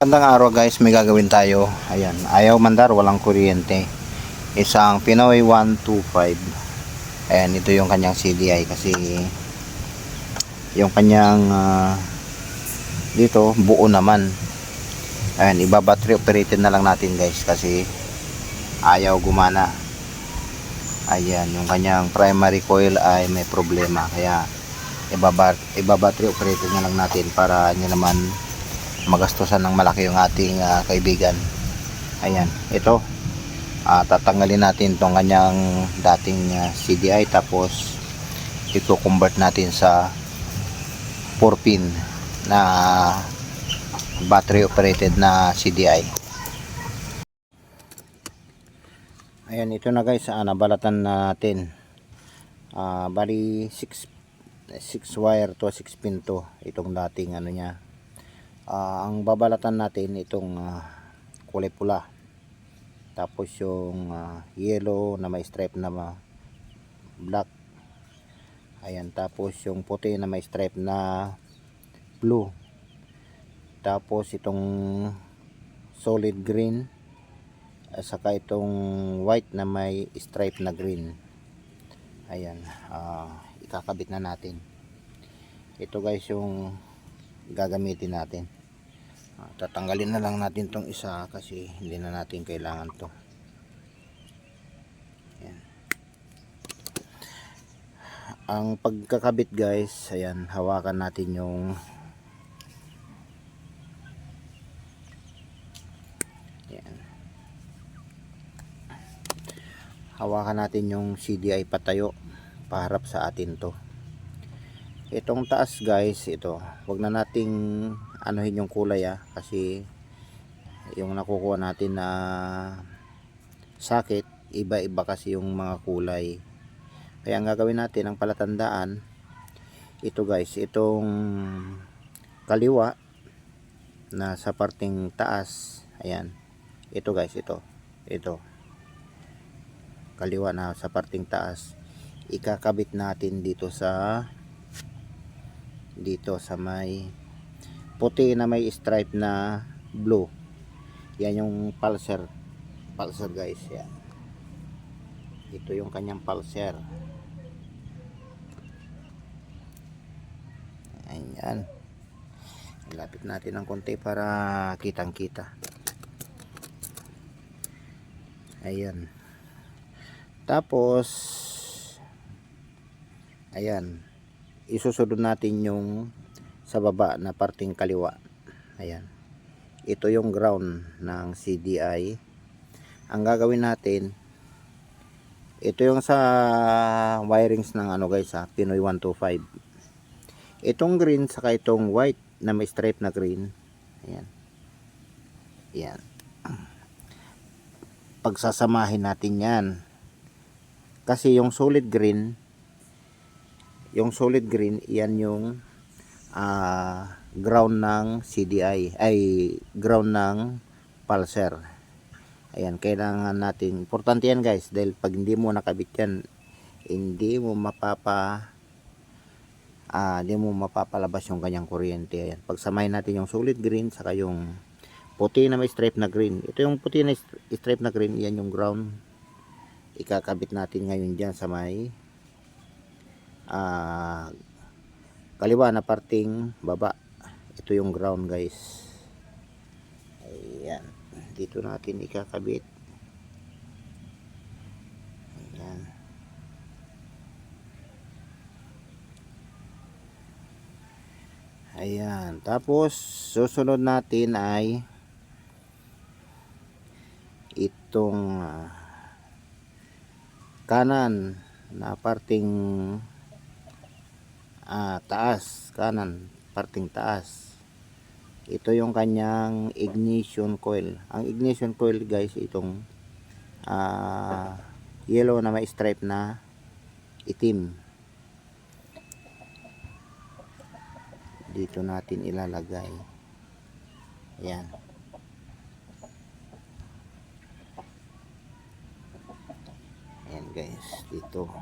Magandang araw guys, may gagawin tayo. Ayan, ayaw mandar, walang kuryente. Isang Pinoy 125. Ayan, ito yung kanyang CDI kasi yung kanyang dito buo naman. Ayan, iba battery operated na lang natin guys kasi ayaw gumana. Ayan, yung kanyang primary coil ay may problema. Kaya iba battery operated na lang natin para hindi naman magastusan ng malaki yung ating kaibigan. Ayan, ito tatanggalin natin tong kanyang dating CDI, tapos ito convert natin sa 4 pin na battery operated na CDI. Ayan, ito na guys, nabalatan natin. Bali 6 wire to, 6 pin to, itong dating ano niya. Ang babalatan natin itong kulay pula, tapos yung yellow na may stripe na black. Ayan, tapos yung puti na may stripe na blue, tapos itong solid green, at saka itong white na may stripe na green. Ayan, ikakabit na natin ito guys, yung gagamitin natin. Tatanggalin na lang natin tong isa kasi hindi na natin kailangan to. Ayan. Ang pagkakabit guys, ayan, hawakan natin yung ayan, hawakan natin yung CDI patayo, paharap sa atin to. Itong taas guys, ito wag na nating anuhin yung kulay kasi yung nakukuha natin na sakit, iba-iba kasi yung mga kulay. Kaya ang gagawin natin, ang palatandaan, ito guys, itong kaliwa na sa parting taas. Ayan, ito guys, ito kaliwa na sa parting taas, ikakabit natin dito sa may puti na may stripe na blue. Yan yung pulser guys. Yan, ito yung kanyang pulser. Ayan, ilapit natin ng konti para kitang kita. Ayan, tapos ayan, isusunod natin yung sa baba na parting kaliwa. Ayan, ito yung ground ng CDI. Ang gagawin natin, ito yung sa wirings ng ano guys, Pinoy 125. Itong green saka itong white na may stripe na green. Ayan, ayan, pagsasamahin natin yan kasi yung solid green yan yung ground ng CDI, ay ground ng pulser. Ayan, kailangan natin, importante yan guys, dahil pag hindi mo nakabit yan, hindi mo mapapalabas yung kanyang kuryente. Ayan, pagsamahin natin yung solid green saka yung puti na may stripe na green. Ito yung puti na stripe na green, yan yung ground. Ikakabit natin ngayon dyan sa may kaliwa na parting baba. Ito yung ground guys. Ayan, dito natin ikakabit. Ayan, ayan, tapos susunod natin ay itong kanan na parting taas, kanan parting taas. Ito yung kanyang ignition coil. Ang ignition coil guys, itong yellow na may stripe na itim. Dito natin ilalagay. Ayan, ayan guys, dito.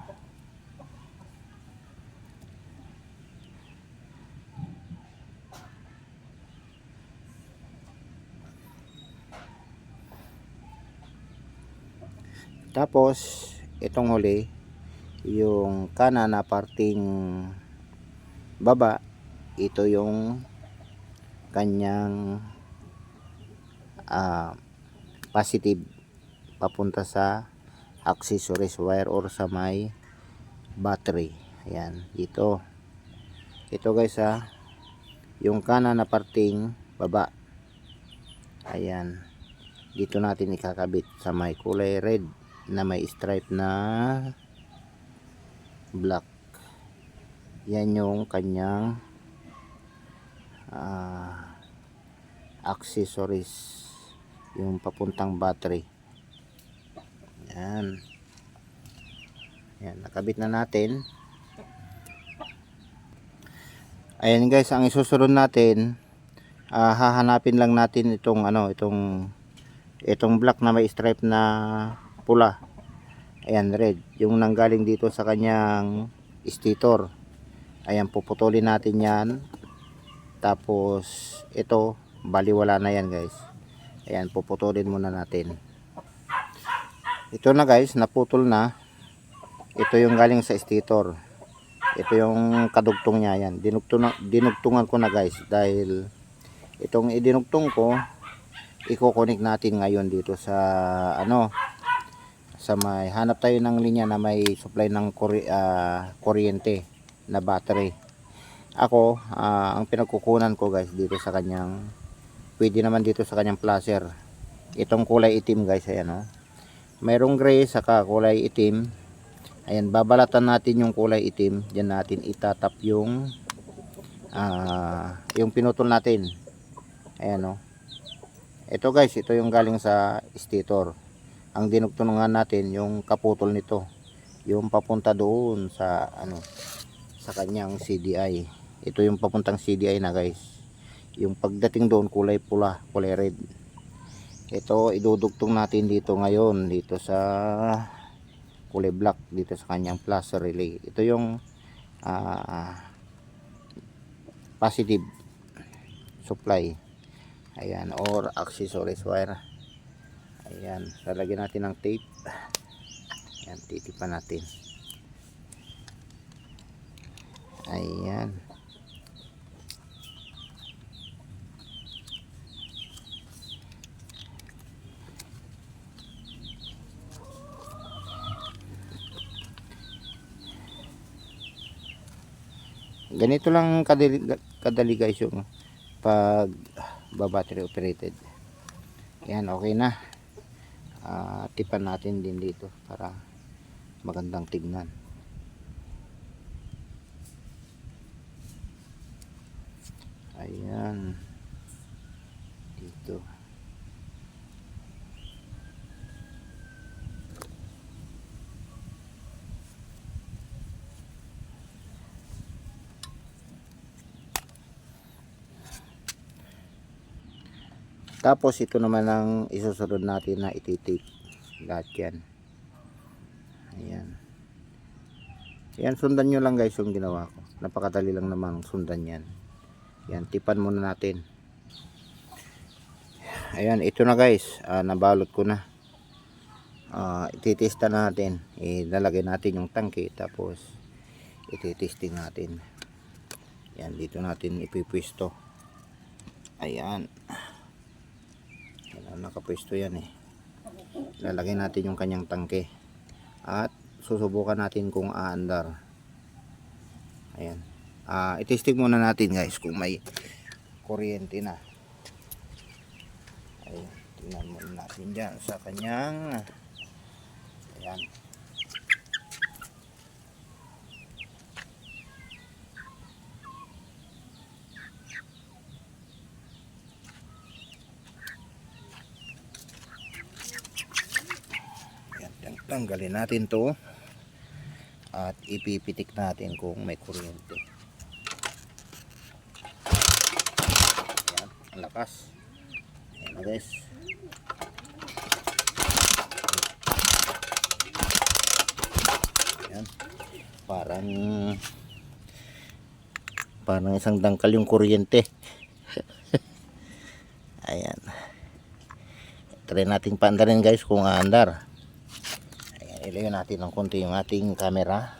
Tapos itong huli, yung kanan na parting baba, ito yung kanyang positive papunta sa accessories wire or sa may battery. Ayan, dito. Ito guys yung kanan na parting baba. Ayan. Dito natin ikakabit sa may kulay red na may stripe na black. Yan yung kanyang accessories, yung papuntang battery. Yan. Yan, nakabit na natin. Ayan guys, ang isusunod natin, hahanapin lang natin itong itong black na may stripe na pula. Ayan, red, yung nanggaling dito sa kanyang stator. Ayan, puputulin natin yan. Tapos ito, baliwala na yan guys. Ayan, puputulin muna natin. Ito na guys, naputol na. Ito yung galing sa stator. Ito yung kadugtong niya. Yan, dinugtungan ko na guys, dahil itong idinugtong ko, i-connect natin ngayon dito sa sa may, hanap tayo ng linya na may supply ng kuryente na battery. Ako, ang pinagkukunan ko guys dito sa kanyang, pwede naman dito sa kanyang placer, itong kulay itim guys. Ayan, mayroong gray saka kulay itim. Ayan, babalatan natin yung kulay itim. Diyan natin itatap yung pinutol natin. Ayan, ito guys, ito yung galing sa stator. Ang dinugtungan natin yung kaputol nito, yung papunta doon sa sa kanyang CDI. Ito yung papuntang CDI na guys. Yung pagdating doon kulay pula, kulay red. Ito idudugtong natin dito ngayon, dito sa kulay black, dito sa kanyang plus relay. Ito yung positive supply. Ayan, or accessories wire. Ayan, lalagyan natin ng tape. Ayan, titipan natin. Ayan. Ganito lang kadali guys yung pag battery operated. Ayan, okay na. Tipan natin din dito para magandang tignan. Ayan, dito. Tapos ito naman ang isusunod natin na ititip lahat yan. Ayan. Ayan, sundan nyo lang guys yung ginawa ko. Napakadali lang namang sundan yan. Ayan, tipan muna natin. Ayan, ito na guys, nabalot ko na. Ititesta natin. Ilalagay natin yung tangke, tapos ititesting natin. Ayan, dito natin ipipwesto. Ayan. Nakapwesto yan lalagay natin yung kanyang tangke at susubukan natin kung aandar. Ayan, itesting muna natin guys kung may kuryente na. Ayan, tingnan muna natin dyan sa kanyang, ayan, tanggalin natin to at ipipitik natin kung may kuryente. Ayan, ang lakas. Ayan na guys. Ayan, parang isang dangkal yung kuryente. Ayan, try natin paandarin guys kung aandar. ilayo natin ng konti yung ating camera.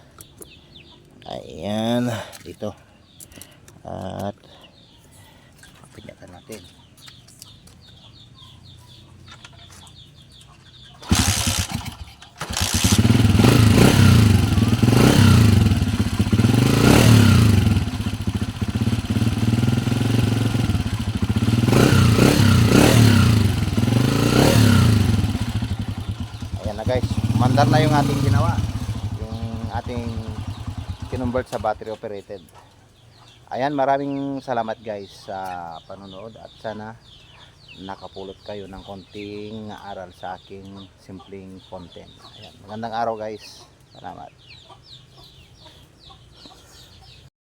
Ayan, dito. At pinyakan natin. Ayan na guys, mandar na yung ating ginawa, yung ating kinonvert sa battery operated. Ayan, maraming salamat guys sa panonood at sana nakapulot kayo ng konting aral sa aking simpleng content. Ayan, magandang araw guys, salamat.